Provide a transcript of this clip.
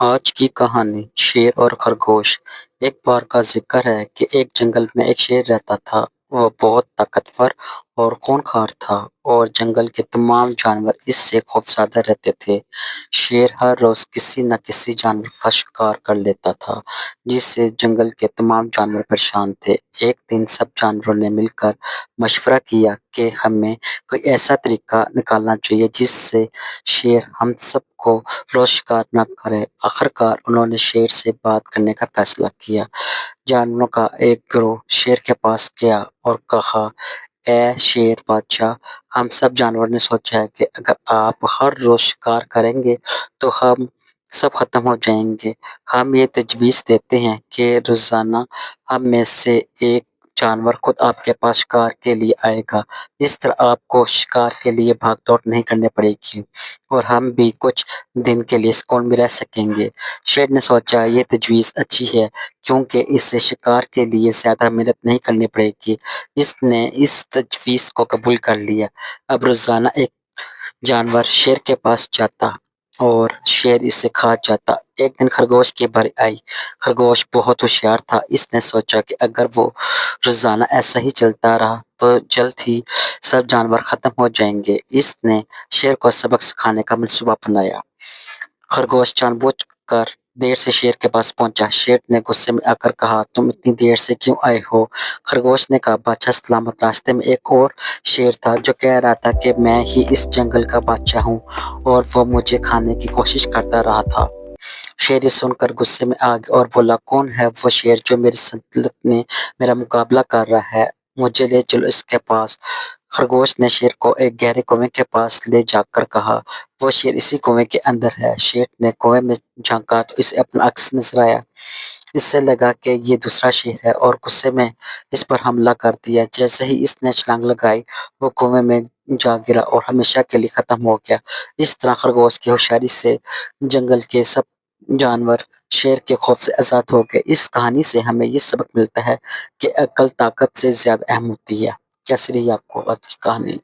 آج کی کہانی شیر اور خرگوش۔ ایک بار کا ذکر ہے کہ ایک جنگل میں ایک شیر رہتا تھا۔ وہ بہت طاقتور اور خونخوار تھا اور جنگل کے تمام جانور اس سے خوفزدہ رہتے تھے۔ شیر ہر روز کسی نہ کسی جانور کا شکار کر لیتا تھا جس سے جنگل کے تمام جانور پریشان تھے۔ ایک دن سب جانوروں نے مل کر مشورہ کیا کہ ہمیں کوئی ایسا طریقہ نکالنا چاہیے جس سے شیر ہم سب کو روز شکار نہ کرے۔ آخرکار انہوں نے شیر سے بات کرنے کا فیصلہ کیا۔ جانوروں کا ایک گروہ شیر کے پاس گیا اور کہا، اے شیر بادشاہ، ہم سب جانوروں نے سوچا ہے کہ اگر آپ ہر روز شکار کریں گے تو ہم سب ختم ہو جائیں گے۔ ہم یہ تجویز دیتے ہیں کہ روزانہ ہم میں سے ایک جانور خود آپ کے پاس شکار کے لیے آئے گا۔ اس طرح آپ کو شکار کے لیے بھاگ دوڑ نہیں کرنی پڑے گی اور ہم بھی کچھ دن کے لیے سکون میں رہ سکیں گے۔ شیر نے سوچا یہ تجویز اچھی ہے کیونکہ اس سے شکار کے لیے زیادہ محنت نہیں کرنی پڑے گی۔ اس نے اس تجویز کو قبول کر لیا۔ اب روزانہ ایک جانور شیر کے پاس جاتا اور شیر اسے کھا جاتا۔ ایک دن خرگوش کی باری آئی۔ خرگوش بہت ہوشیار تھا۔ اس نے سوچا کہ اگر وہ روزانہ ایسا ہی چلتا رہا تو جلد ہی سب جانور ختم ہو جائیں گے۔ اس نے شیر کو سبق سکھانے کا منصوبہ بنایا۔ خرگوش جان بوجھ کر دیر سے شیر کے پاس پہنچا۔ شیر نے غصے میں آ کر کہا، تم اتنی دیر سے کیوں آئے ہو؟ خرگوش نے کہا، بادشاہ سلامت۔ راستے میں ایک اور شیر تھا جو کہہ رہا تھا کہ میں ہی اس جنگل کا بادشاہ ہوں اور وہ مجھے کھانے کی کوشش کرتا رہا تھا۔ شیر یہ سن کر غصے میں آ گیا اور بولا، کون ہے وہ شیر جو میری سلطنت میں میرا مقابلہ کر رہا ہے؟ مجھے لے چلو اس کے پاس۔ خرگوش نے شیر کو ایک گہرے کنویں کے پاس لے جا کر کہا، وہ شیر اسی کنویں کے اندر ہے۔ شیر نے کنویں میں جھانکا تو اسے اپنا عکس نظر آیا۔ اس سے لگا کہ یہ دوسرا شیر ہے اور غصے میں اس پر حملہ کر دیا۔ جیسے ہی اس نے چھلانگ لگائی وہ کنویں میں جا گرا اور ہمیشہ کے لیے ختم ہو گیا۔ اس طرح خرگوش کی ہوشیاری سے جنگل کے سب جانور شیر کے خوف سے آزاد ہو گئے۔ اس کہانی سے ہمیں یہ سبق ملتا ہے کہ عقل طاقت سے زیادہ اہم ہوتی ہے۔ کیسی رہی آپ کو آج کی کہانی؟